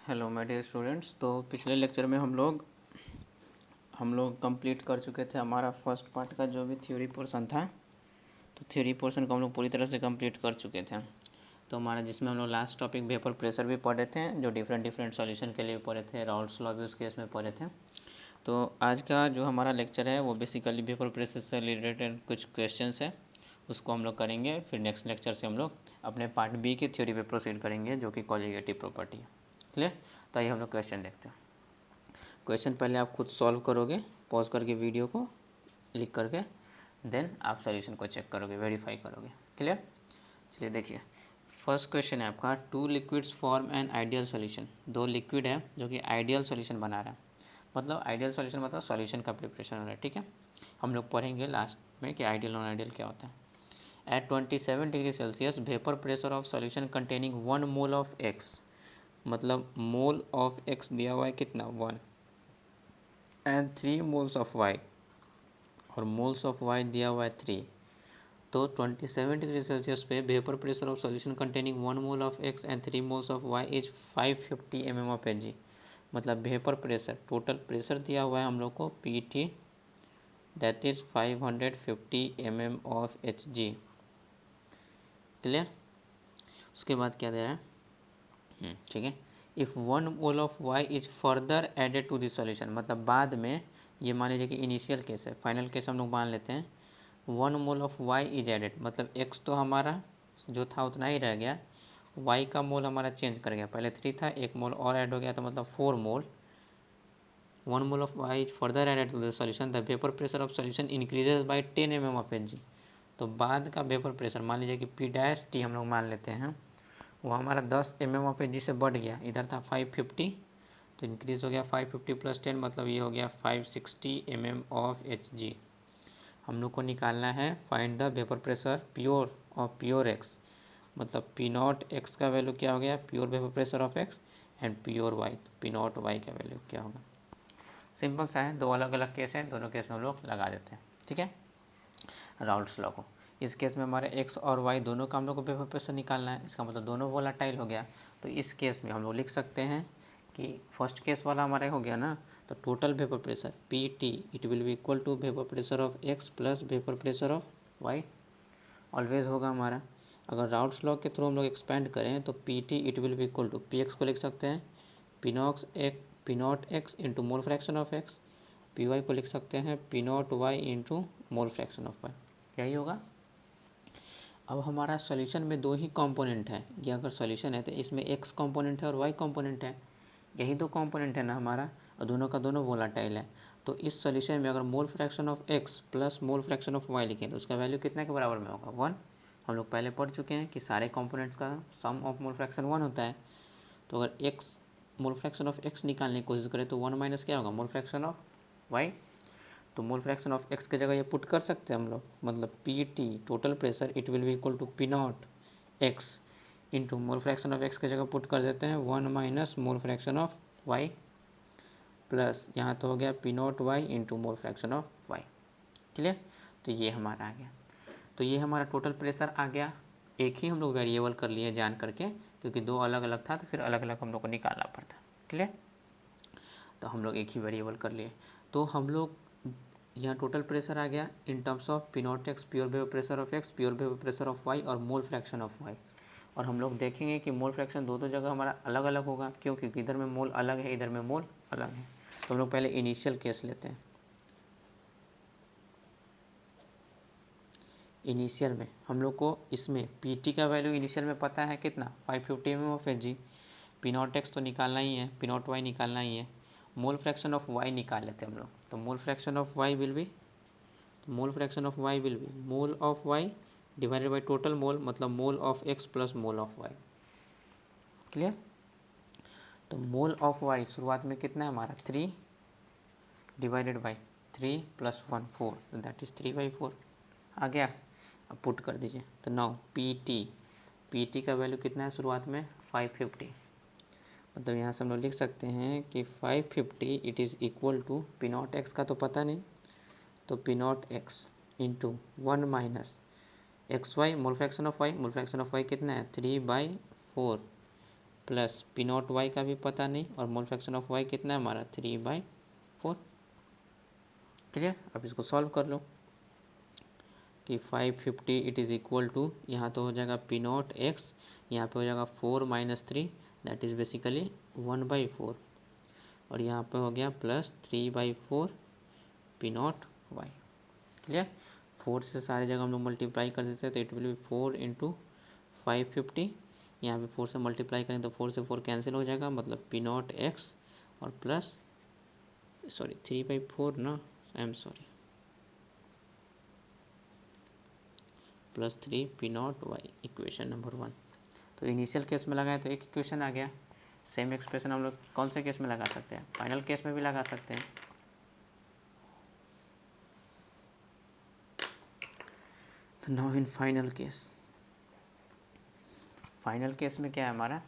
Hello my dear students. तो पिछले lecture में हम लोग कंप्लीट कर चुके थे हमारा फर्स्ट पार्ट का जो भी थ्योरी पोर्शन था। तो थ्योरी पोर्शन को हम लोग पूरी तरह से कंप्लीट कर चुके थे। तो हमारा जिसमें हम लोग लास्ट टॉपिक वेपर प्रेशर भी पढ़े थे, जो डिफरेंट सॉल्यूशन के लिए पढ़े थे, राउल्ट्स लॉ भी उस केस में पढ़े थे। तो आज का जो हमारा लेक्चर है वो बेसिकली वेपर प्रेशर से रिलेटेड कुछ क्वेश्चंस है, उसको हम लोग करेंगे। फिर नेक्स्ट लेक्चर से हम लोग अपने पार्ट बी की थ्योरी पे प्रोसीड करेंगे, जो कि कॉलिगेटिव प्रॉपर्टी है। क्लियर? तो आइए हम लोग क्वेश्चन देखते हैं। क्वेश्चन पहले आप खुद सॉल्व करोगे, पॉज करके वीडियो को लिख करके, देन आप सॉल्यूशन को चेक करोगे, वेरीफाई करोगे। क्लियर? चलिए देखिए, फर्स्ट क्वेश्चन है आपका, two liquids form an ideal solution. दो लिक्विड है जो कि आइडियल सॉल्यूशन बना रहा है। मतलब आइडियल सॉल्यूशन मतलब सॉल्यूशन का प्रिपरेशन हो रहा है। ठीक है, हम लोग पढ़ेंगे लास्ट में कि आइडियल नॉन आइडियल क्या होता है। At 27 degree Celsius vapour pressure of solution containing 1 mole of X, मतलब मोल ऑफ एक्स दिया हुआ है कितना 1, एंड 3 मोल्स ऑफ वाई, और मोल्स ऑफ वाई दिया हुआ है 3। तो 27 डिग्री सेल्सियस पे vapour pressure of solution containing 1 mole of X and 3 moles of Y is 550 mm of H G. मतलब वेपर प्रेशर, टोटल प्रेशर दिया हुआ है हम लोग को P T, that is 550 mm of H G. Clear? उसके बाद क्या दे रहा है? ठीक है, if 1 mole of Y is further added to this solution, मतलब बाद में, ये मान लीजिए कि इनिशियल केस है, फाइनल केस हम लोग मान लेते हैं। 1 mole of Y is added, मतलब एक्स तो हमारा जो था उतना ही रह गया, वाई का मोल हमारा चेंज कर गया, पहले 3 था, 1 मोल और ऐड हो गया, तो मतलब 4 mole. 1 mole of Y is further added to the solution, the vapour pressure of solution increases by 10 mm of H G. तो बाद का वेपर प्रेशर मान लीजिए कि पी डैश टी हम लोग मान लेते हैं, वो हमारा 10 mm ऑफ एच जी से बढ़ गया, इधर था 550, तो इंक्रीज हो गया 550 प्लस 10, मतलब ये हो गया 560 mm ऑफ एच जी। हम लोग को निकालना है find the vapour pressure pure of pure X, मतलब पी नॉट एक्स का वैल्यू क्या हो गया, pure vapour pressure of X, and pure Y, P naught Y का वैल्यू क्या होगा। सिंपल सा है, दो अलग अलग केस हैं, दोनों केस में हम लोग लगा देते हैं। ठीक है, राउल्ट्स लॉ को। इस केस में हमारे एक्स और वाई दोनों का हम लोग को वेपर प्रेशर निकालना है, इसका मतलब दोनों वोलेटाइल हो गया। तो इस केस में हम लोग लिख सकते हैं कि फर्स्ट केस वाला हमारा हो गया ना, तो total vapour pressure P T it will be equal to vapour pressure of X plus vapour pressure of Y, always होगा हमारा। अगर राउल्ट्स लॉ के थ्रू हम लोग एक्सपेंड करें तो P T it will be equal to P X को लिख सकते हैं P naught X into mole fraction of X, P Y को लिख सकते हैं P naught Y into mole fraction of Y, यही होगा। अब हमारा सॉल्यूशन में दो ही कंपोनेंट है, ये अगर सॉल्यूशन है तो इसमें एक्स कंपोनेंट है और वाई कंपोनेंट है, यही दो कंपोनेंट है ना हमारा, और दोनों का दोनों वोलेटाइल है। तो इस सॉल्यूशन में अगर mole fraction of X plus mole fraction of Y लिखें तो उसका वैल्यू कितने के बराबर में होगा 1। हम लोग पहले पढ़ चुके हैं कि सारे कंपोनेंट्स का सम ऑफ मोल फ्रैक्शन 1 होता है। तो अगर x mole fraction of x निकालने की कोशिश करें तो 1 माइनस क्या होगा, मोल फ्रैक्शन ऑफ वाई। तो मोल फ्रैक्शन ऑफ एक्स की जगह ये पुट कर सकते हैं हम लोग, मतलब P T total pressure it will be equal to P naught X into mole fraction of X की जगह पुट कर देते हैं 1 minus mole fraction of Y, plus यहाँ तो हो गया P naught Y into mole fraction of Y. Clear? तो ये हमारा आ गया। तो ये हमारा टोटल प्रेशर आ गया, एक ही हम लोग वेरिएबल कर लिए जान करके, क्योंकि दो अलग अलग था तो फिर अलग अलग हम लोग को निकालना पड़ता। क्लियर? तो हम लोग एक ही वेरिएबल कर लिए। तो हम लोग यहाँ टोटल प्रेशर आ गया in terms of P naught X pure vapour pressure of X, pure vapour pressure of Y, और मोल फ्रैक्शन ऑफ वाई। और हम लोग देखेंगे कि मोल फ्रैक्शन दो जगह हमारा अलग अलग होगा, क्यों? क्योंकि इधर में मोल अलग है, इधर में मोल अलग है। तो हम लोग पहले इनिशियल केस लेते हैं। इनिशियल में हम लोग को इसमें पी टी का वैल्यू इनिशियल में पता है कितना, 550 mm of H ji. P naught x तो निकालना ही है, पी नॉट वाई निकालना ही है। मोल फ्रैक्शन ऑफ वाई निकाल लेते हैं हम लोग। तो mole fraction of Y will be, mole fraction of Y will be mole of Y divided by total mole, मतलब mole of X plus mole of Y. Clear? तो मोल ऑफ वाई शुरुआत में कितना है हमारा 3 divided by 3 plus 1 4, that is 3/4 आ गया। अब put कर दीजिए, तो नाउ पी टी का वैल्यू कितना है शुरुआत में 550, मतलब यहाँ से हम लोग लिख सकते हैं कि 550 it is equal to P naught X का तो पता नहीं, तो P naught X into 1 minus X Y, mole fraction of Y, mole fraction of Y कितना है 3/4 प्लस पी नॉट वाई का भी पता नहीं, और मोल फ्रैक्शन ऑफ वाई कितना है हमारा 3/4। क्लियर। अब इसको सॉल्व कर लो कि 550 इट इज़ इक्वल टू, यहाँ तो हो जाएगा पी नॉट एक्स, यहाँ पे हो जाएगा 4 - 3 दैट इज़ बेसिकली 1/4, और यहाँ पे हो गया plus 3/4 P naught Y. Clear. 4 से सारी जगह हम लोग मल्टीप्लाई कर देते हैं तो इट विल बी 4 × 550, यहाँ पे 4 से मल्टीप्लाई करें तो 4 से 4 कैंसिल हो जाएगा, मतलब पी नॉट एक्स और प्लस 3/4 ना, I am sorry, plus 3 P naught Y, equation number 1। तो इनिशियल केस में लगाए तो एक इक्वेशन आ गया। सेम एक्सप्रेशन हम लोग कौन से केस में लगा सकते हैं, फाइनल केस में भी लगा सकते हैं। तो नाउ इन फाइनल केस में क्या है हमारा,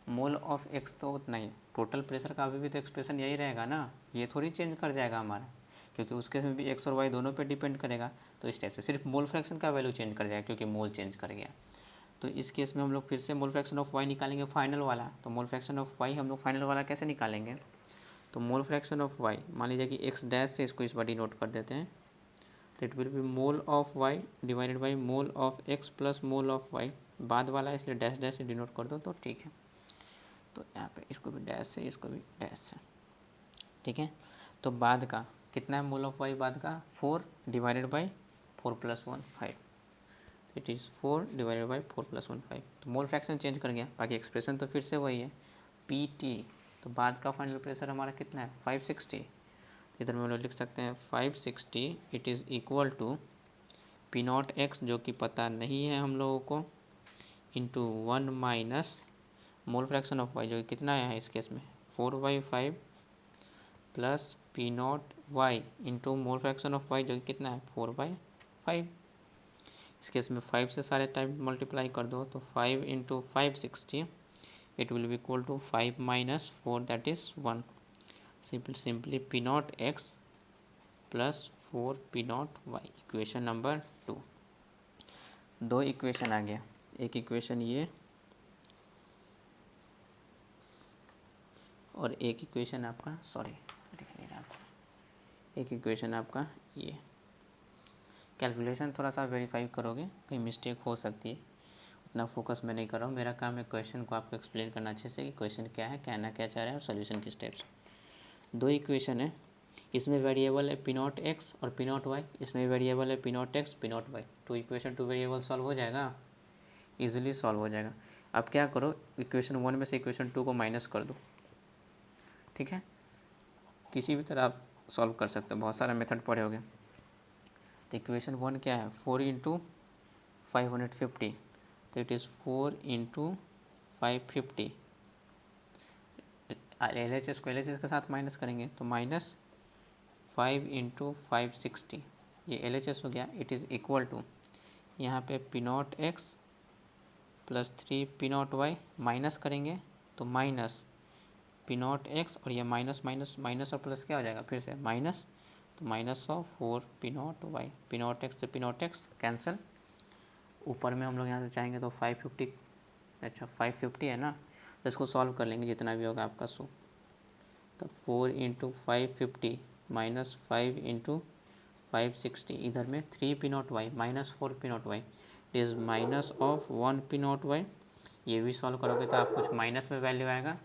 मोल ऑफ एक्स तो उतना ही, टोटल प्रेशर का अभी भी तो एक्सप्रेशन यही रहेगा ना, ये थोड़ी चेंज कर जाएगा हमारा, क्योंकि उस केस में भी एक्स और वाई दोनों पे डिपेंड करेगा। तो इस टाइप से सिर्फ मोल फ्रैक्शन का वैल्यू चेंज कर जाएगा क्योंकि मोल चेंज कर गया। तो इस केस में हम लोग फिर से मोल फ्रैक्शन ऑफ वाई निकालेंगे फाइनल वाला। तो मोल फ्रैक्शन ऑफ वाई हम लोग फाइनल वाला कैसे निकालेंगे, तो मोल फ्रैक्शन ऑफ वाई, मान लीजिए कि एक्स डैश से इसको इस बार डिनोट कर देते हैं, तो it will be mole of Y divided by mole of X plus mole of Y, बाद वाला इसलिए डैश डैश से डिनोट कर दो तो ठीक है। तो यहाँ पे इसको भी डैश से, इसको भी डैश से, ठीक है। तो बाद का कितना है मोल ऑफ वाई, बाद का 4 divided by 4 + 1 5, it is 4 divided by 4 + 1 5। तो मोल फ्रैक्शन चेंज कर गया, बाकी एक्सप्रेशन तो फिर से वही है पी टी। तो बाद का फाइनल प्रेशर हमारा कितना है 560, इधर में हम लोग लिख सकते हैं 560 it is equal to P naught X जो कि पता नहीं है हम लोगों को, into 1 minus mole fraction of Y जो कि कितना आया है इस केस में 4/5 plus P naught Y into mole fraction of Y जो कि कितना है 4/5। इस केस में 5 से सारे टाइम मल्टीप्लाई कर दो तो 5 × 560 it will be equal to 5 - 4 that is 1, simply P naught X plus 4 P naught Y, equation number 2। दो इक्वेशन आ गया, एक इक्वेशन ये और एक इक्वेशन आपका, सॉरी दिख नहीं रहा आपको, एक इक्वेशन आपका ये। कैलकुलेशन थोड़ा सा वेरीफाई करोगे, कहीं मिस्टेक हो सकती है, उतना फोकस मैं नहीं कर रहा हूँ। मेरा काम है क्वेश्चन को आपको एक्सप्लेन करना अच्छे से कि क्वेश्चन क्या है, कहना क्या चाह रहा है और सोल्यूशन किस टाइप से। दो इक्वेशन है, इसमें वेरिएबल है पी नॉट एक्स और पी नॉट वाई, इसमें वेरिएबल है P naught X P naught Y. तो इक्वेशन 2 वेरिएबल सॉल्व हो जाएगा, ईजिली सॉल्व हो जाएगा। अब क्या करो, इक्वेशन 1 में से इक्वेशन 2 को माइनस कर दो, ठीक है। किसी भी तरह आप सॉल्व कर सकते हो, बहुत सारा मेथड पढ़े होगे। तो इक्वेशन 1 क्या है 4 × 550, तो इट इज़ 4 × 550, LHS को LHS के साथ माइनस करेंगे तो माइनस 5 × 560, ये LHS हो गया। इट इज़ इक्वल टू यहाँ पे P naught X plus 3 P naught Y, minus करेंगे तो माइनस पी नॉट एक्स, और ये माइनस माइनस माइनस और प्लस क्या हो जाएगा फिर से माइनस, तो minus of 4 P naught Y, P naught X से पी नॉट एक्स कैंसिल। ऊपर में हम लोग यहाँ से चाहेंगे तो 550, अच्छा 550 है ना, तो इसको सॉल्व कर लेंगे जितना भी होगा आपका सो। तो 4 × 550 माइनस 5 × 560, इधर में 3 P naught Y minus 4 P naught Y, it is minus of 1 P naught Y. ये भी सॉल्व करोगे तो आप कुछ माइनस में वैल्यू आएगा,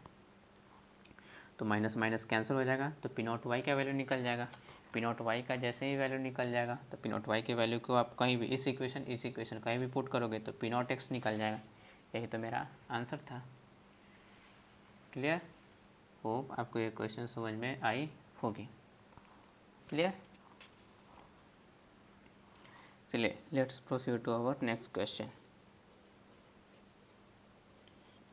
तो माइनस माइनस कैंसिल हो जाएगा, तो पी नॉट वाई का वैल्यू निकल जाएगा। पी नॉट वाई का जैसे ही वैल्यू निकल जाएगा तो पी नॉट वाई के वैल्यू को आप कहीं भी इस इक्वेशन कहीं भी पुट करोगे तो पी नॉट एक्स निकल जाएगा। यही तो मेरा आंसर था। क्लियर। होप आपको ये क्वेश्चन समझ में आई होगी। क्लियर। चलिए let's proceed to our next question.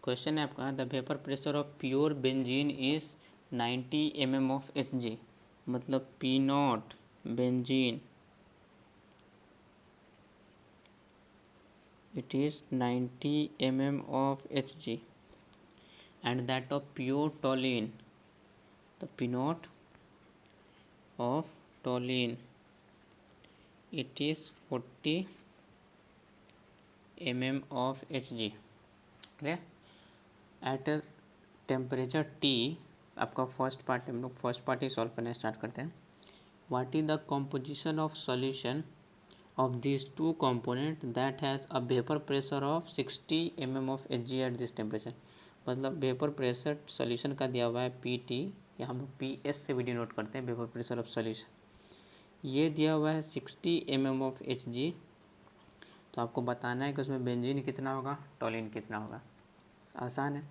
Question है आपका, the vapour pressure of pure benzene is 90 mm of Hg, मतलब P naught benzene it is 90 mm of Hg and that of pure toluene, the P naught of toluene it is 40 mm of Hg। Clear. At temperature T, आपका first part, हम लोग first part ही solve करना start करते हैं। What is the composition of solution of these two component that has a vapor pressure of 60 mm of Hg at this temperature। मतलब vapour pressure solution का दिया हुआ है PT, या हम लोग PS से भी डिनोट करते हैं वेपर प्रेशर ऑफ सॉल्यूशन। ये दिया हुआ है 60 mm ऑफ Hg। तो आपको बताना है कि उसमें बेंजीन कितना होगा, टॉलिन कितना होगा। आसान है।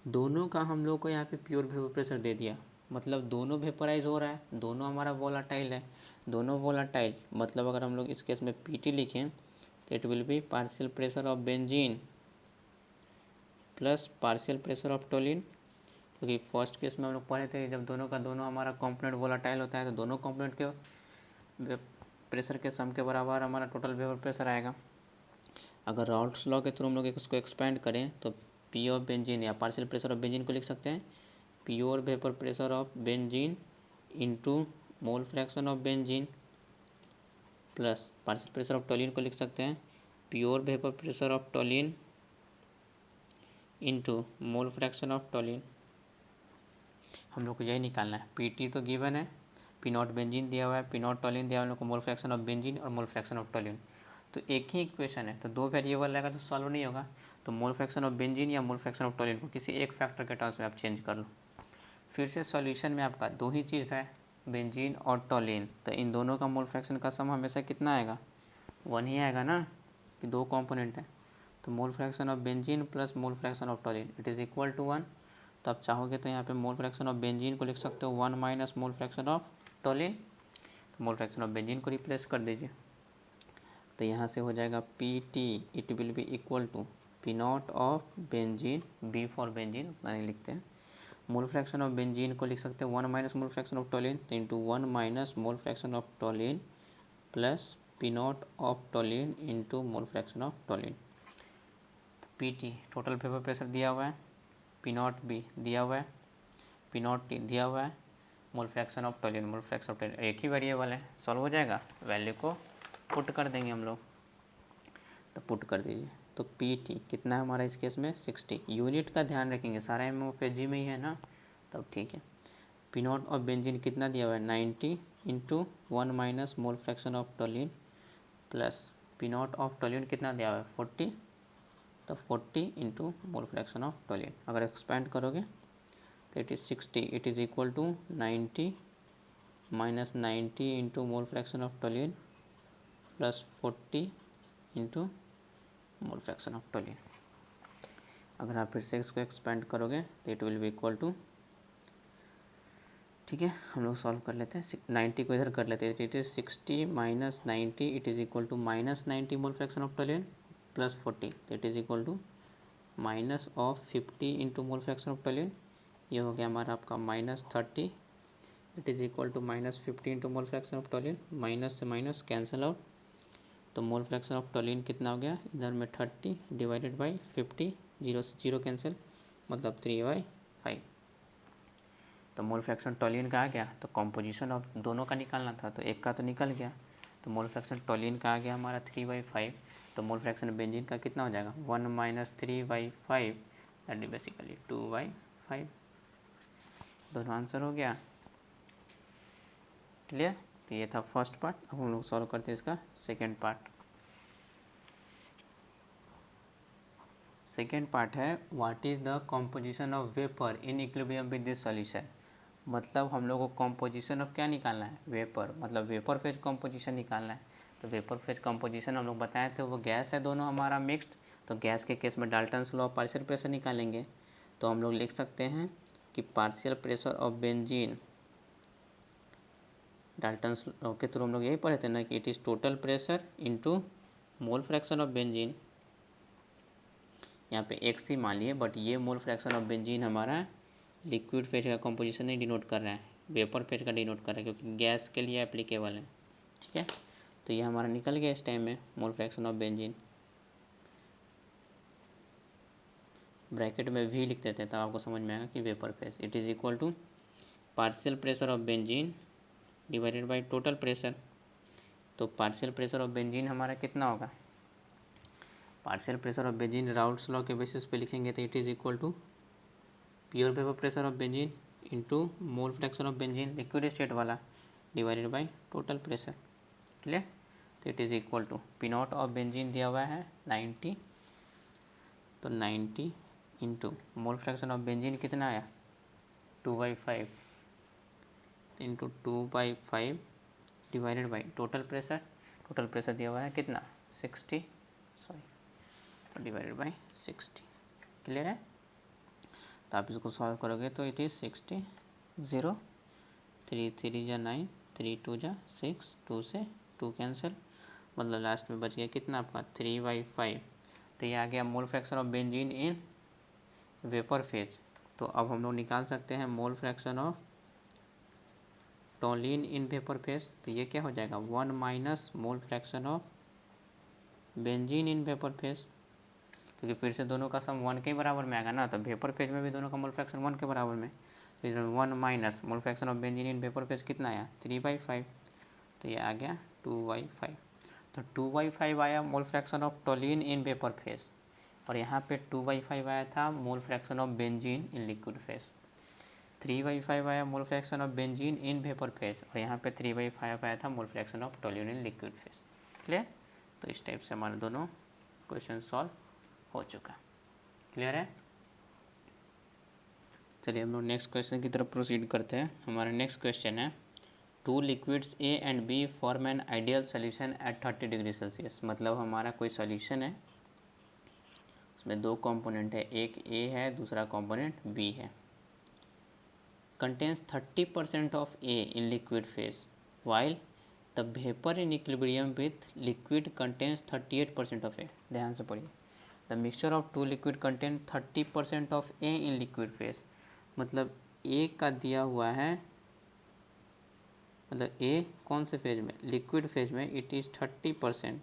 दोनों का हम लोग को यहाँ पे प्योर वेपर प्रेशर दे दिया, मतलब दोनों वेपराइज हो रहा है, दोनों हमारा वोलाटाइल है। दोनों वोलाटाइल मतलब अगर हम लोग इस केस में PT लिखें तो it will B partial pressure of benzene plus partial pressure of toluene. क्योंकि फर्स्ट केस में हम लोग पढ़े थे जब दोनों का दोनों हमारा कंपोनेंट वोलाटाइल होता है तो दोनों कंपोनेंट के प्रेशर के सम के बराबर हमारा टोटल वेपर प्रेशर आएगा। अगर राउल्ट्स लॉ के थ्रू हम लोग इसको एक्सपेंड करें तो P ऑफ बेंजीन या पार्शियल प्रेशर ऑफ बेंजीन को लिख सकते हैं pure vapour pressure of benzene into mole fraction of benzene plus partial pressure of toluene को लिख सकते हैं pure vapour pressure of toluene into mole fraction of toluene. हम लोग को यही निकालना है। PT तो गिवन है, P नॉट बेंजीन दिया हुआ है, P नॉट टोलिन दिया हुआ है, हम लोग को मोल फ्रैक्शन ऑफ बेंजीन और मोल फ्रैक्शन ऑफ टोलिन। तो एक ही इक्वेशन है तो दो वेरिएबल रहेगा तो सॉल्व नहीं होगा। तो मोल फ्रैक्शन ऑफ बेंजीन या मोल फ्रैक्शन ऑफ टोलिन को किसी एक फैक्टर के टर्म्स में आप चेंज कर लो। फिर से सॉल्यूशन में आपका दो ही चीज़ है, बेंजीन और टोलिन, तो इन दोनों का मोल फ्रैक्शन का सम हमेशा कितना आएगा, 1 ही आएगा ना, कि दो कंपोनेंट है। तो mole fraction of benzene plus mole fraction of toluene it is equal to 1। तो आप चाहोगे तो यहाँ पे मोल फ्रैक्शन ऑफ बेंजीन को लिख सकते हो 1 minus mole fraction of toluene. तो मोल फ्रैक्शन ऑफ बेंजीन को रिप्लेस कर दीजिए, तो यहाँ से हो जाएगा PT it will be equal to P naught of benzene, B for benzene उतना नहीं लिखते हैं। मोल फ्रैक्शन ऑफ बेंजीन को लिख सकते हैं 1 minus mole fraction of toluene, तो into 1 minus mole fraction of toluene plus P naught of toluene into mole fraction of toluene. तो PT टोटल वेपर प्रेशर दिया हुआ है, P नॉट B दिया हुआ है, P नॉट T दिया हुआ है, मोल fraction of toluene, mole fraction of toluene एक ही वेरिएबल है, सॉल्व हो जाएगा। वैल्यू को पुट कर देंगे हम लोग, तो पुट कर दीजिए। तो PT कितना है हमारा इस केस में 60। यूनिट का ध्यान रखेंगे, सारा MOPG में ही है ना, तब ठीक है। P नॉट ऑफ बेंजीन कितना दिया हुआ है 90 into 1 minus mole fraction of toluene plus P naught of toluene कितना दिया हुआ है 40, तो 40 into mole fraction of toluene. अगर एक्सपेंड करोगे तो it is 60, it is equal to 90 minus 90 into mole fraction of toluene plus 40 into mole fraction of toluene. अगर आप फिर से इसको एक्सपेंड करोगे तो it will be equal to, ठीक है हम लोग सॉल्व कर लेते हैं, 90 को इधर कर लेते हैं, it is 60 minus 90 it is equal to minus 90 mole fraction of toluene plus 40, तो it is equal to minus of 50 into mole fraction of toluene. ये हो गया हमारा आपका minus 30, it is equal to minus 50 into mole fraction of toluene, minus से minus cancel out, तो mole fraction of toluene कितना हो गया इधर में 30 डिवाइडेड बाई 50, 0 से 0 कैंसिल, मतलब 3/5। तो मोल फ्रैक्शन टोलिन का आ गया, तो कॉम्पोजिशन ऑफ दोनों का निकालना था, तो एक का तो निकल गया, तो मोल फ्रैक्शन टोलिन का आ गया हमारा 3/5। तो मोल फ्रैक्शन बेंजीन का कितना हो जाएगा 1 माइनस 3/5, दैट इज बेसिकली 2/5। दोनों आंसर हो गया क्लियर। तो ये था फर्स्ट पार्ट। अब हम लोग सॉल्व करते हैं इसका सेकेंड पार्ट। सेकेंड पार्ट है what is the composition of vapour in equilibrium with this solution. मतलब हम लोग को कॉम्पोजिशन ऑफ क्या निकालना है, वेपर, मतलब वेपर फेज कॉम्पोजिशन निकालना है। तो वेपर फेज कॉम्पोजिशन हम लोग बताए थे वो गैस है दोनों हमारा मिक्स्ड, तो गैस के केस में डाल्टन्स लॉ पार्शियल प्रेशर निकालेंगे। तो हम लोग लिख सकते हैं कि partial pressure of benzene, Dalton's law के थ्रू हम लोग यही पढ़े थे ना कि it is total pressure into mole fraction of benzene. यहाँ पे x ही मान लिए, बट ये मोल फ्रैक्शन ऑफ बेंजीन हमारा लिक्विड फेज का कॉम्पोजिशन नहीं डिनोट कर रहा है, वेपर फेज का डिनोट कर रहा है, क्योंकि गैस के लिए एप्लीकेबल है। ठीक है, तो ये हमारा निकल गया इस टाइम में mole fraction of benzene. Bracket में v लिख देते हैं तब आपको समझ में आएगा कि vapour phase it is equal to partial pressure of benzene divided by total pressure. तो पार्शियल प्रेशर ऑफ बेंजीन हमारा कितना होगा, partial pressure of benzene Raoult's law के बेसिस पे लिखेंगे तो it is equal to pure vapour pressure of benzene into mole fraction of benzene liquid state वाला divided by total pressure. Clear? तो it is equal to P naught of benzene दिया हुआ है 90, तो 90 into mole fraction of benzene कितना आया 2/5 into 2/5 divided by total pressure दिया हुआ है कितना 60, सॉरी डिवाइडेड बाई 60। क्लियर है? तो आप इसको सॉल्व करोगे तो इट इज़ 60, 0 3 3 जा 9, 3 2 जा 6, 2 से 2 कैंसिल, मतलब लास्ट में बच गया कितना आपका 3/5। तो ये आ गया मोल fraction of benzene in vapour phase. तो अब हम लोग निकाल सकते हैं मोल fraction of toluene in vapour phase. तो ये क्या हो जाएगा 1 minus mole fraction of benzene in vapour phase, क्योंकि फिर से दोनों का सम 1 के बराबर में आएगा ना, तो वेपर फेज में भी दोनों का मोल फ्रैक्शन 1 के बराबर में। तो इधर 1 minus mole fraction of benzene in vapour phase कितना आया 3/5, तो ये आ गया 2/5। तो 2/5 आया मोल fraction of toluene in vapour phase, और यहाँ पे 2/5 आया था मोल fraction of benzene in liquid phase. 3/5 आया मोल fraction of benzene in vapour phase, और यहाँ पे 3/5 आया था मोल fraction of toluene in liquid phase. Clear? तो इस टाइप से हमारे दोनों क्वेश्चन सॉल्व हो चुका। क्लियर है? चलिए हम लोग नेक्स्ट क्वेश्चन की तरफ प्रोसीड करते हैं। हमारा नेक्स्ट क्वेश्चन है 2 liquids A and B form an ideal solution at 30 degree Celsius. मतलब हमारा कोई सोल्यूशन है, उसमें 2 कंपोनेंट है, एक ए है दूसरा कंपोनेंट बी है। contains 30% of A in liquid phase, while the vapor in equilibrium with liquid contains 38% of A। ध्यान से पढ़िए, the mixture of two liquid contain 30% of A in liquid phase। मतलब A का दिया हुआ है, मतलब A कौन से फेज में, लिक्विड फेज में, it is 30%,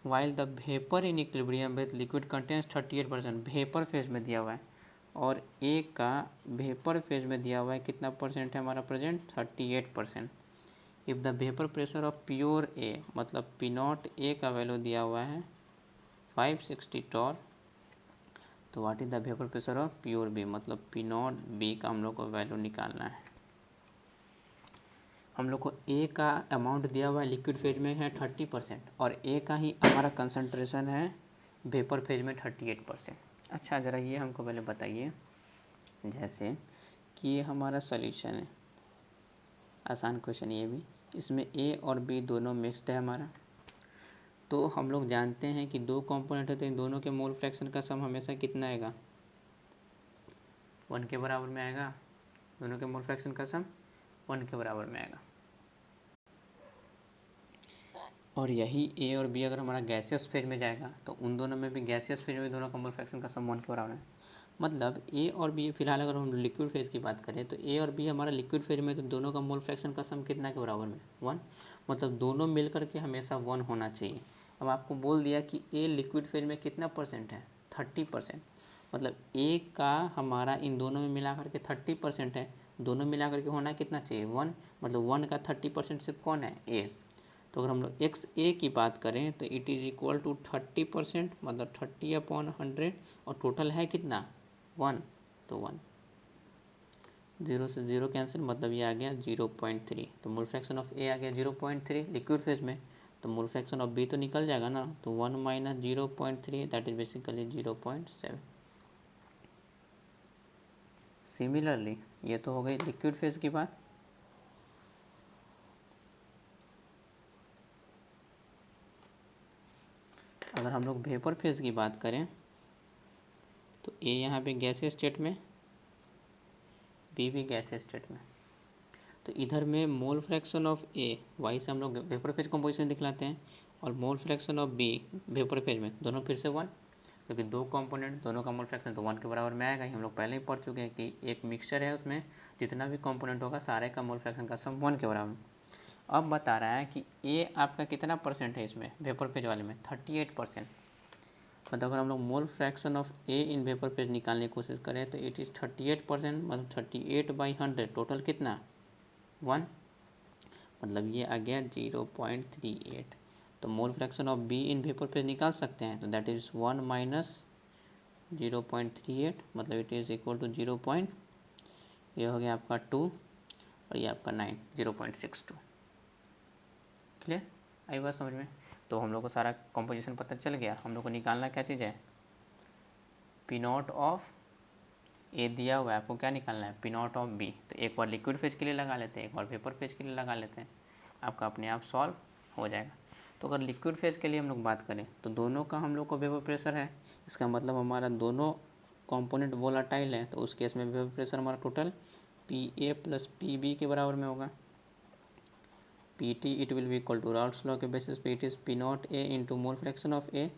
while the vapor in equilibrium with liquid contains 38%। Vapour phase में दिया हुआ है, और ए का वेपर फेज में दिया हुआ है कितना परसेंट है हमारा present 38%। If the vapour pressure of pure A, मतलब पी नॉट ए का वैल्यू दिया हुआ है 560 टॉर, तो what is the vapour pressure of pure B, मतलब पी नॉट बी का हम लोग को वैल्यू निकालना है। हम लोग को ए का अमाउंट दिया हुआ है लिक्विड फेज में है 30%, और ए का ही हमारा कंसनट्रेशन है वेपर फेज में 38%। अच्छा ज़रा ये हमको पहले बताइए, जैसे कि ये हमारा सॉल्यूशन है, आसान क्वेश्चन ये भी, इसमें ए और बी दोनों मिक्स्ड है हमारा। तो हम लोग जानते हैं कि 2 कंपोनेंट होते हैं, दोनों के मोल फ्रैक्शन का सम हमेशा कितना आएगा 1 के बराबर में आएगा। दोनों के मोल फ्रैक्शन का सम 1 के बराबर में आएगा। और यही ए और बी अगर हमारा गैसियस फेज में जाएगा तो उन दोनों में भी गैसियस फेज में दोनों का मोल फ्रैक्शन का सम 1 के बराबर है। मतलब ए और बी, फिलहाल अगर हम लिक्विड फेज की बात करें तो ए और बी हमारा लिक्विड फेज में, तो दोनों का मोल फ्रैक्शन का सम कितना के बराबर में 1, मतलब दोनों मिल करके हमेशा 1 होना चाहिए। अब आपको बोल दिया कि ए लिक्विड फेज में कितना परसेंट है 30%, मतलब ए का हमारा इन दोनों में मिला करके 30% है, दोनों मिला करके होना कितना चाहिए 1, मतलब 1 का 30% सिर्फ कौन है ए। तो अगर हम लोग एक्स ए की बात करें तो इट इज़ इक्वल टू 30%, मतलब 30/100, और टोटल है कितना 1, तो 1, 0 से 0 कैंसिल, मतलब ये आ गया 0.3। तो मोल फ्रैक्शन ऑफ ए आ गया 0.3 लिक्विड फेज में, तो मोल फ्रैक्शन ऑफ बी तो निकल जाएगा ना, तो 1 minus 0.3 that is basically 0.7। Similarly ये तो हो गई लिक्विड फेज की बात। अगर हम लोग वेपर फेज की बात करें तो ए यहाँ पे गैसीय स्टेट में, बी भी गैसीय स्टेट में, तो इधर में mole fraction of A Y से हम लोग वेपर फेज कंपोजिशन दिखलाते हैं, और mole fraction of B vapour phase में दोनों फिर से 1, क्योंकि 2 कंपोनेंट दोनों का मोल फ्रैक्शन तो 1 के बराबर में आएगा ही। हम लोग पहले ही पढ़ चुके हैं कि एक मिक्सचर है, उसमें जितना भी कंपोनेंट होगा सारे का मोल फ्रैक्शन का सम 1 के बराबर। अब बता रहा है कि ए आपका कितना परसेंट है इसमें वेपर फेज वाले में 38%, मतलब अगर हम लोग मोल fraction of A in vapour phase निकालने की कोशिश करें तो इट इज़ 38%, मतलब 38/100, टोटल कितना 1, मतलब ये आ गया 0.38। तो mole fraction of be in vapour phase निकाल सकते हैं, तो दैट इज़ 1 माइनस 0.38 मतलब it is equal to 0 point, ये हो गया आपका 2 और ये आपका 9, 0.62। क्लियर, आई बात समझ में। तो हम लोग को सारा कॉम्पोजिशन पता चल गया। हम लोग को निकालना क्या चीज़ है, पी नॉट ऑफ ए दिया हुआ है, आपको क्या निकालना है, पी नॉट ऑफ बी। तो एक बार लिक्विड फेज के लिए लगा लेते हैं, एक बार वेपर फेज के लिए लगा लेते हैं, आपका अपने आप सॉल्व हो जाएगा। तो अगर लिक्विड फेज के लिए हम लोग बात करें तो दोनों का हम लोग को वेपर प्रेशर है, इसका मतलब हमारा दोनों कंपोनेंट वोलाटाइल है, तो उस केस में वेपर प्रेशर हमारा total P A plus P B के बराबर में होगा। P T it will be equal to Raoult's law के बेसिस पे it is P naught A into mole fraction of A,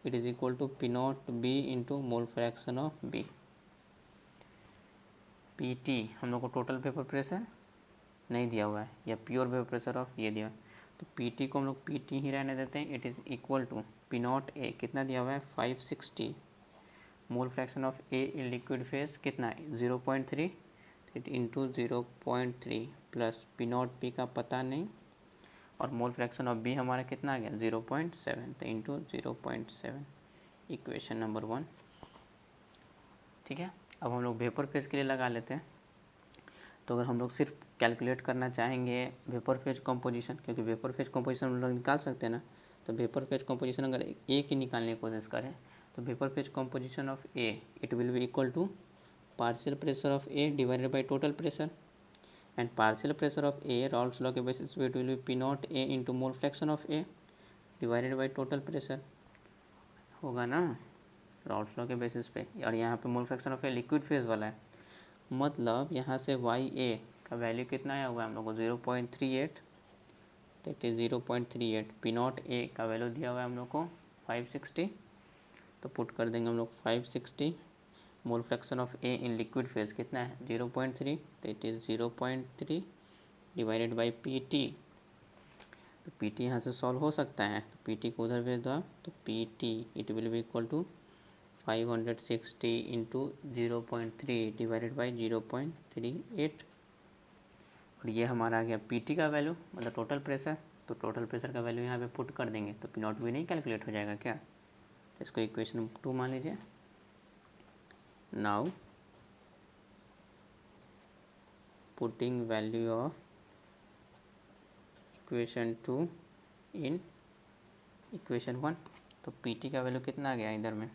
it is equal to P naught B into mole fraction of B. P T हम लोग को total vapour pressure नहीं दिया हुआ है, या प्योर वेपर प्रेशर ऑफ ये दिया है, तो पी टी को हम लोग पी टी ही रहने देते हैं। It is equal to P naught A कितना दिया हुआ है 560, mole fraction of A in liquid phase कितना है 0.3 into 0.3 plus P naught P का पता नहीं, और मोल फ्रैक्शन ऑफ बी हमारा कितना आ गया 0.7, तो इंटू 0.7, इक्वेशन नंबर 1। ठीक है, अब हम लोग वेपर फेज के लिए लगा लेते हैं। तो अगर हम लोग सिर्फ कैलकुलेट करना चाहेंगे वेपर फेज कंपोजिशन, क्योंकि वेपर फेज कंपोजिशन हम लोग निकाल सकते हैं ना, तो वेपर फेज कंपोजिशन अगर ए की निकालने की कोशिश करें तो vapour phase composition of A it will be equal to partial pressure of A divided by total pressure, and partial pressure of A Raoult's law के बेसिस पे it will be P naught A into mole fraction of A divided by total pressure, होगा ना Raoult's law के basis पे। और यहाँ पे मोल fraction of a liquid phase वाला है, मतलब यहाँ से वाई ए का वैल्यू कितना आया हुआ है हम लोग को 0.38, दैट इज 0.38। पी नॉट ए का वैल्यू दिया हुआ है हम लोग को 560, तो पुट कर देंगे हम लोग 560। Mole fraction of A in liquid phase कितना है 0.3, that is 0.3 divided by P T. तो पी टी यहाँ से सॉल्व हो सकता है, तो पी टी को उधर भेज दो आप, तो P T it will be equal to 560 into 0.3 divided by 0.38, और ये हमारा आ गया पीटी का वैल्यू मतलब टोटल प्रेशर। तो टोटल प्रेशर का वैल्यू यहाँ पे पुट कर देंगे तो पी नॉट भी नहीं कैलकुलेट हो जाएगा क्या, तो इसको इक्वेशन 2 मान लीजिए। Now putting value of equation 2 in equation 1, तो पीटी का वैल्यू कितना आ गया इधर में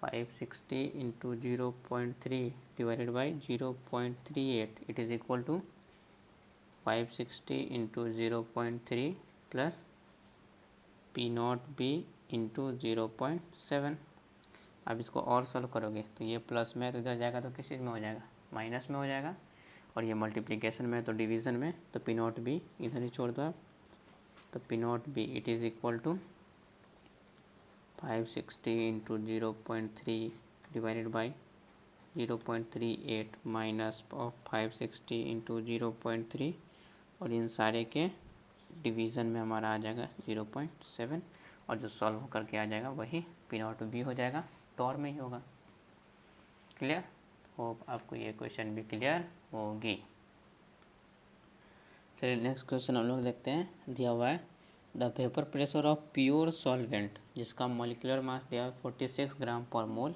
560 into 0.3 divided by 0.38, it is equal to 560 into 0.3 plus P naught B into 0.7। अब इसको और सॉल्व करोगे तो ये प्लस में है तो इधर जाएगा तो किस चीज़ में हो जाएगा, माइनस में हो जाएगा, और ये मल्टीप्लिकेशन में है तो डिवीज़न में, तो पी नॉट बी इधर ही छोड़ दो आप, तो P naught B it is equal to 560 into 0.3 divided by 0.38 minus of 560 into 0.3, और इन सारे के डिवीज़न में हमारा आ जाएगा 0.7, और जो सॉल्व करके आ जाएगा वही पी नॉट बी हो जाएगा, टॉर में ही होगा। क्लियर, होप आपको ये क्वेश्चन भी क्लियर होगी। चलिए नेक्स्ट क्वेश्चन हम लोग देखते हैं। दिया हुआ है the vapour pressure of pure solvent जिसका मॉलिक्यूलर मास दिया है 46 gram per mole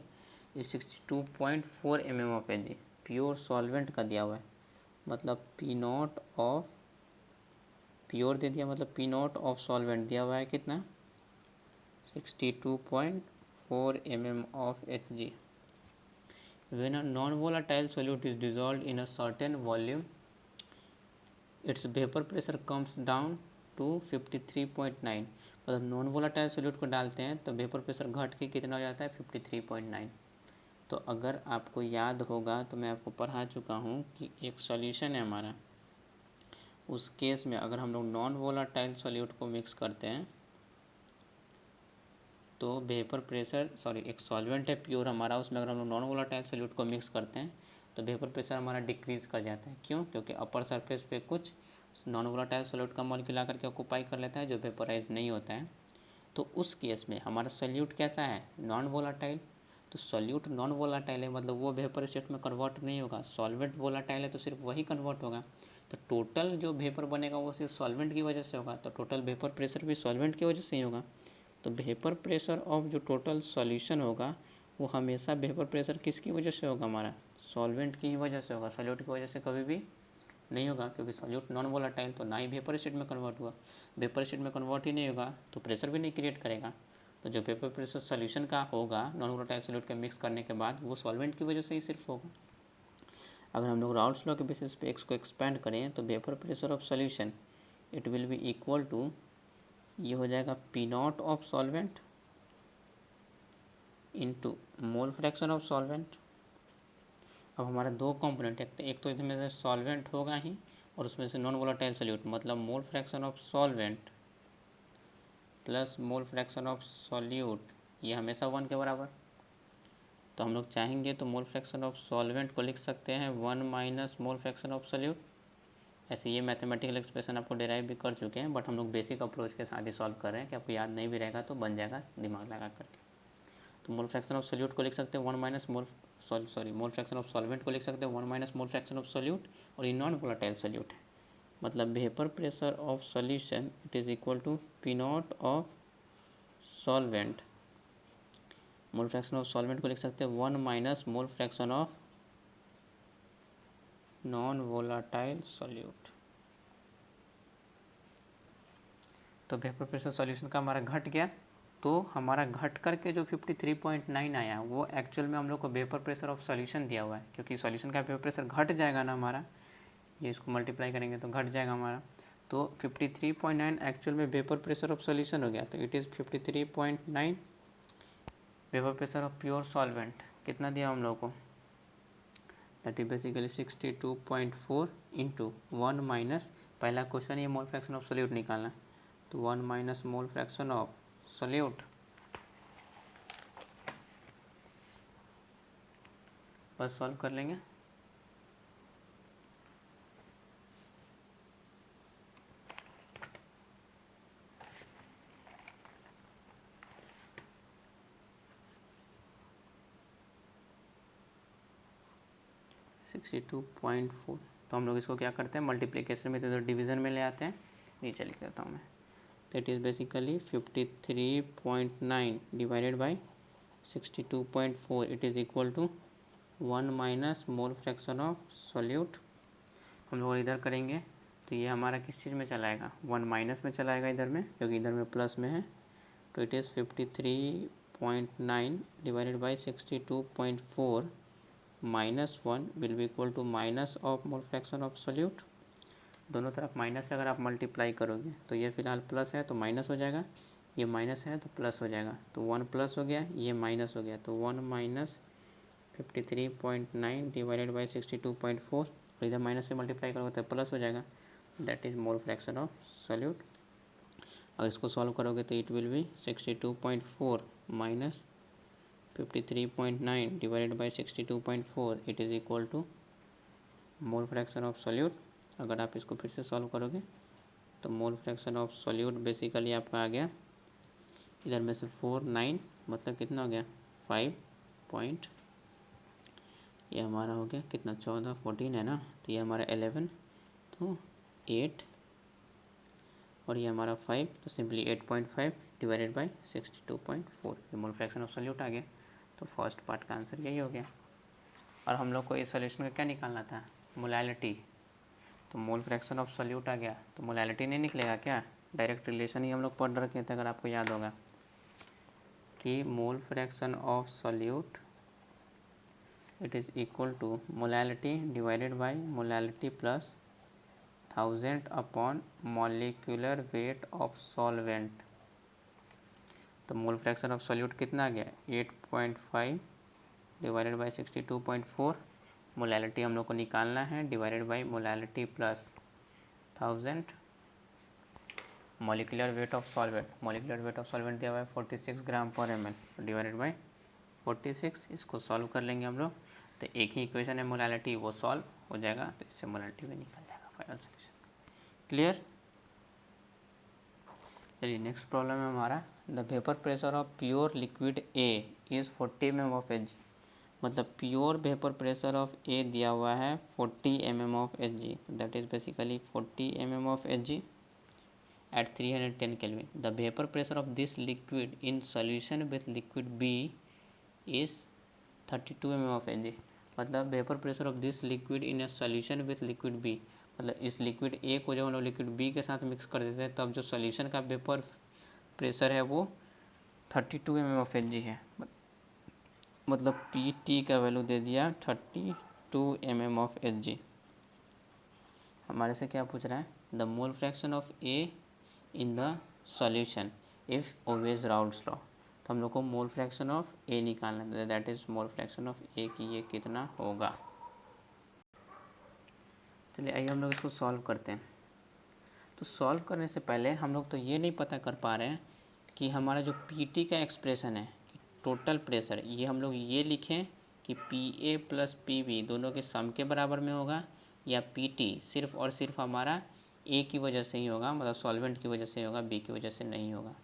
is 62.4 mm of एज। प्योर सॉल्वेंट का दिया हुआ है, मतलब पी नॉट ऑफ प्योर दे दिया, मतलब पी नॉट ऑफ सॉल्वेंट दिया हुआ है कितना 62.4 mm of Hg। When a non-volatile solute is dissolved in a certain volume, its vapor pressure comes down to 53.9। मतलब नॉन वोलाटाइल सोल्यूट को डालते हैं तो वेपर प्रेशर घट के कितना हो जाता है 53.9। तो अगर आपको याद होगा तो मैं आपको पढ़ा चुका हूँ कि एक सॉल्यूशन है हमारा, उस केस में अगर हम लोग नॉन वोलाटाइल सोल्यूट को मिक्स करते हैं तो वेपर प्रेशर एक सॉल्वेंट है प्योर हमारा, उसमें अगर हम लोग नॉन वोलाटाइल सोल्यूट को मिक्स करते हैं तो वेपर प्रेशर हमारा डिक्रीज कर जाता है। क्यों, क्योंकि अपर सरफेस पे कुछ नॉन वोलाटाइल सोल्यूट का मॉलिक्यूल आकर के ऑक्यूपाई कर लेता है जो वेपराइज नहीं होता है। तो उस केस में हमारा सोल्यूट कैसा है नॉन वोलाटाइल, तो सोल्यूट नॉन वोलाटाइल है मतलब वो वेपर स्टेट में कन्वर्ट नहीं होगा। सॉल्वेंट वोलाटाइल है तो सिर्फ वही कन्वर्ट होगा, तो टोटल जो वेपर बनेगा वो सिर्फ सॉल्वेंट की वजह से होगा, तो टोटल वेपर प्रेशर भी सॉल्वेंट की वजह से ही होगा। तो वेपर प्रेशर ऑफ जो टोटल सॉल्यूशन होगा वो हमेशा वेपर प्रेशर किसकी वजह से होगा, हमारा सॉल्वेंट की ही वजह से होगा, सॉल्यूट की वजह से कभी भी नहीं होगा, क्योंकि सॉल्यूट नॉन वोलेटाइल, तो ना ही वेपर स्टेट में कन्वर्ट हुआ। वेपर स्टेट में कन्वर्ट ही नहीं होगा तो प्रेशर भी नहीं क्रिएट करेगा। तो जो वेपर प्रेशर सॉल्यूशन का होगा नॉन वोलेटाइल सॉल्यूट के मिक्स करने के बाद, वो सॉल्वेंट की वजह से ही सिर्फ होगा। अगर हम लोग राउल्ट्स लॉ के बेसिस पे एक्स को एक्सपेंड करें तो vapour pressure of solution it will be equal to, ये हो जाएगा P naught of solvent into mole fraction of solvent. अब हमारा दो कंपोनेंट, एक तो इसमें से सॉल्वेंट होगा ही और उसमें से नॉन वोलेटाइल सॉल्यूट, मतलब मोल fraction of solvent plus mole fraction of solute, ये हमेशा 1 के बराबर। तो हम लोग चाहेंगे तो मोल फ्रैक्शन ऑफ सॉल्वेंट को लिख सकते हैं 1 minus mole fraction of solute. ऐसे ये मैथमेटिकल एक्सप्रेशन आपको डेराइव भी कर चुके हैं, बट हम लोग बेसिक अप्रोच के साथ ही सॉल्व कर रहे हैं कि आपको याद नहीं भी रहेगा तो बन जाएगा दिमाग लगा करके। तो मोल फ्रैक्शन ऑफ सॉल्यूट को लिख सकते हैं 1 minus mole fraction of solvent को लिख सकते हैं 1 minus mole fraction of solute, और ये नॉन वोलेटाइल सॉल्यूट है, मतलब vapour pressure of solution it is equal to P naught of solvent. Mole fraction of solvent को लिख सकते हैं 1 minus mole fraction of non volatile solute. तो vapour pressure solution का हमारा घट गया, तो हमारा घट करके जो 53.9 आया वो एक्चुअल में हम लोग को वेपर प्रेशर ऑफ सॉल्यूशन दिया हुआ है, क्योंकि सॉल्यूशन का वेपर प्रेशर घट जाएगा ना हमारा, ये इसको मल्टीप्लाई करेंगे तो घट जाएगा हमारा। तो 53.9 एक्चुअल में वेपर प्रेशर ऑफ सॉल्यूशन हो गया, तो it is 53.9 vapour pressure of pure solvent. कितना दिया हम लोग को, that is basically 62.4 into 1 minus, पहला क्वेश्चन ये मोल फ्रैक्शन ऑफ सॉल्यूट निकालना, तो 1 minus mole fraction of solute, बस सॉल्व कर लेंगे। सिक्सटी 2.4, तो हम लोग इसको क्या करते हैं मल्टीप्लिकेशन में, तो डिवीज़न में ले आते हैं, नीचे लिख देता हूँ मैं। That is basically 53.9 divided by 62.4 it is equal to 1 minus mole fraction of solute. हम लोग इधर करेंगे तो ये हमारा किस चीज़ में चलाएगा, 1 माइनस में चलाएगा इधर में, क्योंकि इधर में प्लस में है। तो it is 53.9 divided by 62.4 minus 1 will be equal to minus of mole fraction of solute. दोनों तरफ माइनस से अगर आप मल्टीप्लाई करोगे तो ये फिलहाल प्लस है तो माइनस हो जाएगा, ये माइनस है तो प्लस हो जाएगा, तो 1 प्लस हो गया, ये माइनस हो गया, तो 1 माइनस 53.9 डिवाइडेड बाई 62.4, और इधर माइनस से मल्टीप्लाई करोगे तो प्लस हो जाएगा, that is mole fraction of solute. अगर इसको सॉल्व करोगे तो it will be 62.4 minus 53.9 divided by 62.4 it is equal to mole fraction of solute. अगर आप इसको फिर से सॉल्व करोगे तो mole fraction of solute basically आपका आ गया, इधर में से 4 9 मतलब कितना हो गया 5 पॉइंट, ये हमारा हो गया कितना 14 14 है ना, तो ये हमारा 11, तो 8 और ये हमारा 5, तो सिंपली 8.5 डिवाइडेड बाई 62.4, ये मोल फ्रैक्शन ऑफ सॉल्यूट आ गया। तो फर्स्ट पार्ट का आंसर यही हो गया। और हम लोग को इस सॉल्यूशन का क्या निकालना था, मोलैलिटी, तो मोल फ्रैक्शन ऑफ सॉल्यूट आ गया, तो मोलैलिटी नहीं निकलेगा क्या, डायरेक्ट रिलेशन ही हम लोग पढ़ रखे थे, अगर आपको याद होगा कि mole fraction of solute it is equal to molality divided by molality plus 1000 upon molecular weight of solvent. तो मोल फ्रैक्शन ऑफ सॉल्यूट कितना आ गया 8.5 डिवाइडेड बाई 62.4, मोलैलिटी हम लोग को निकालना है divided by molality plus 1000, molecular weight of solvent, molecular weight of solvent दिया हुआ है 46 ग्राम पर ml डिवाइडेड बाई 46, इसको सॉल्व कर लेंगे हम लोग, तो एक ही इक्वेशन है मोलैलिटी वो सॉल्व हो जाएगा, तो इससे मोलैलिटी में निकल जाएगा फाइनल सोल्यूशन। क्लियर। चलिए नेक्स्ट प्रॉब्लम है हमारा, the vapour pressure of pure liquid A is 40 mm of Hg, मतलब प्योर वेपर प्रेशर ऑफ ए दिया हुआ है 40 mm of Hg, that is basically 40 mm of Hg at 310 Kelvin. The vapor pressure of this liquid in solution with liquid B is 32 mm of Hg. मतलब vapour pressure of this liquid in a solution with liquid B, मतलब इस liquid A को जब हम लोग liquid B के साथ mix कर देते हैं तब जो सोल्यूशन का वेपर प्रेशर है वो 32 mm ऑफ Hg है। मतलब पी टी का वैल्यू दे दिया 32 mm ऑफ Hg। हमारे से क्या पूछ रहा है, the mole fraction of A in the solution if ओवेज Raoult's law. तो हम लोग को मोल फ्रैक्शन ऑफ ए निकालना है, that is mole fraction of A की ये कितना होगा। चलिए आइए हम लोग इसको सॉल्व करते हैं। तो सॉल्व करने से पहले हम लोग तो ये नहीं पता कर पा रहे हैं कि हमारा जो पी का एक्सप्रेशन है कि टोटल प्रेशर, ये हम लोग ये लिखें कि P A plus P B दोनों के सम के बराबर में होगा, या पी टी सिर्फ और सिर्फ हमारा ए की वजह से ही होगा, मतलब सॉल्वेंट की वजह से होगा, बी की वजह से नहीं होगा।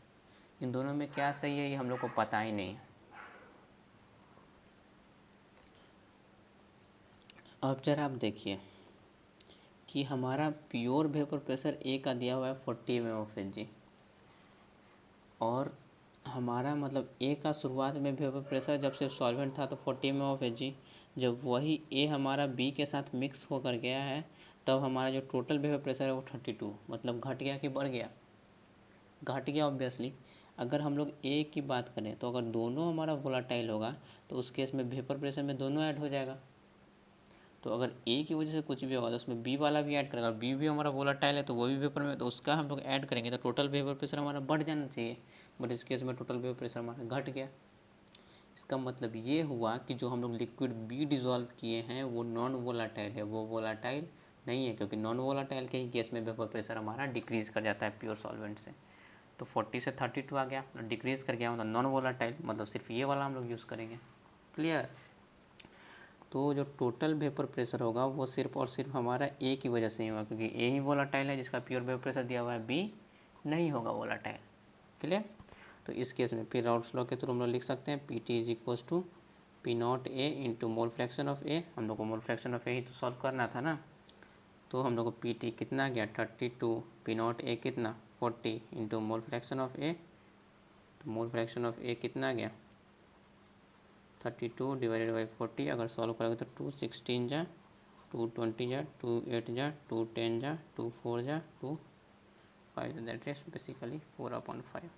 इन दोनों में क्या सही है ये हम लोग को पता ही नहीं है। अब जरा आप देखिए कि हमारा प्योर वेपर प्रेशर ए का दिया हुआ है 40 mm ऑफ Hg, और हमारा मतलब ए का शुरुआत में वेपर प्रेशर जब से सॉल्वेंट था तो 40 mm ऑफ Hg, जब वही ए हमारा बी के साथ मिक्स होकर गया है तब हमारा जो टोटल वेपर प्रेशर है वो 32, मतलब घट गया कि बढ़ गया, घट गया ऑब्वियसली। अगर हम लोग ए की बात करें तो अगर दोनों हमारा वोलाटाइल होगा तो उस केस में वेपर प्रेशर में दोनों ऐड हो जाएगा। तो अगर ए की वजह से कुछ भी होगा तो उसमें बी वाला भी ऐड करेगा, और बी भी हमारा वोलाटाइल है तो वो भी वेपर में, तो उसका हम लोग ऐड करेंगे तो टोटल वेपर प्रेशर हमारा बढ़ जाना चाहिए, बट इस केस में टोटल वेपर प्रेशर हमारा घट गया। इसका मतलब ये हुआ कि जो हम लोग लिक्विड बी डिज़ोल्व किए हैं वो नॉन वोलाटाइल है, वो वोलाटाइल नहीं है, क्योंकि नॉन वोलाटाइल के ही केस में वेपर प्रेशर हमारा डिक्रीज़ कर जाता है प्योर सॉल्वेंट से। तो 40 से 32 आ गया, डिक्रीज़ कर गया, मतलब नॉन वोलाटाइल, मतलब सिर्फ ये वाला हम लोग यूज़ करेंगे। क्लियर। तो जो टोटल वेपर प्रेशर होगा वो सिर्फ और सिर्फ हमारा ए की वजह से ही होगा, क्योंकि ए ही वोलाटाइल है जिसका प्योर वेपर प्रेशर दिया हुआ है, बी नहीं होगा वोलाटाइल। क्लियर। तो इस केस में फिर राउल्ट्स लॉ के थ्रू हम लोग लिख सकते हैं P T is equal to P naught A into mole fraction of A. हम लोग को मोल फ्रैक्शन ऑफ ए ही तो सॉल्व करना था ना, तो हम लोग को पी टी कितना गया 32, पी नॉट ए कितना 40 इंटू मोल फ्रैक्शन ऑफ ए, तो मोल फ्रैक्शन ऑफ ए कितना गया 32 डिवाइडेड बाई 40। अगर सॉल्व करोगे तो 2 16 जा 2 20 जा 2 8 जा 2 10 जा 2 4 जा 2 5, दैट इज बेसिकली 4/5।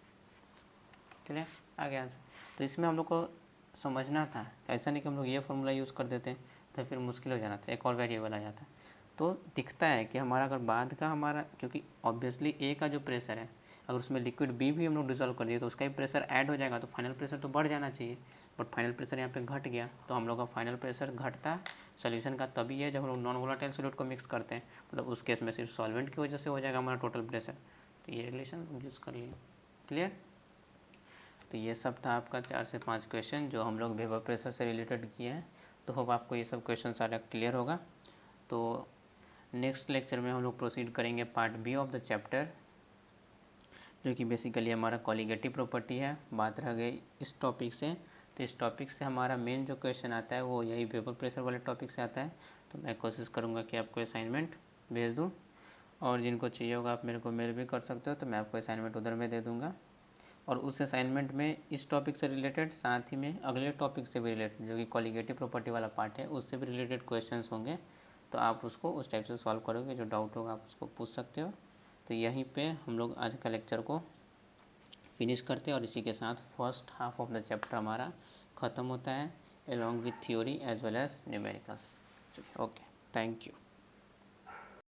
क्लियर, आ गया आंसर। तो इसमें हम लोग को समझना था, ऐसा नहीं कि हम लोग ये फॉर्मूला यूज़ कर देते हैं तो फिर मुश्किल हो जाना था, एक और वेरिएबल आ जाता। तो दिखता है कि हमारा अगर बाद का हमारा, क्योंकि ऑब्वियसली ए का जो प्रेशर है अगर उसमें लिक्विड बी भी हम लोग डिजोल्व कर दिए तो उसका भी प्रेशर ऐड हो जाएगा, तो फाइनल प्रेशर तो बढ़ जाना चाहिए, बट फाइनल प्रेशर यहाँ पे घट गया। तो हम लोग का फाइनल प्रेशर घटता सोल्यूशन का तभी है जब हम लोग नॉन वोलाटाइल सॉल्यूट को मिक्स करते हैं, मतलब उस केस में सिर्फ सॉल्वेंट की वजह से हो जाएगा हमारा टोटल प्रेशर। तो ये रिलेशन यूज़ कर लिए। क्लियर। तो ये सब था आपका 4 से 5 क्वेश्चन जो हम लोग वेपर प्रेशर से रिलेटेड किए हैं। तो होप आपको ये सब क्वेश्चन सारा क्लियर होगा। तो नेक्स्ट लेक्चर में हम लोग प्रोसीड करेंगे part B of the chapter, जो कि बेसिकली हमारा कॉलिगेटिव प्रॉपर्टी है। बात रह गई इस टॉपिक से, तो इस टॉपिक से हमारा मेन जो क्वेश्चन आता है वो यही वेपर प्रेशर वाले टॉपिक से आता है। तो मैं कोशिश करूँगा कि आपको असाइनमेंट भेज दूँ, और जिनको चाहिए होगा आप मेरे को मेल भी कर सकते हो, तो मैं आपको असाइनमेंट उधर में दे दूँगा। और उस असाइनमेंट में इस टॉपिक से रिलेटेड साथ ही में अगले टॉपिक से भी रिलेटेड जो कि कॉलिगेटिव प्रॉपर्टी वाला पार्ट है उससे भी रिलेटेड क्वेश्चंस होंगे, तो आप उसको उस टाइप से सॉल्व करोगे, जो डाउट होगा आप उसको पूछ सकते हो। तो यहीं पे हम लोग आज का लेक्चर को फिनिश करते हैं, और इसी के साथ first half of the chapter हमारा ख़त्म होता है, along with theory as well as numericals. Okay, thank you.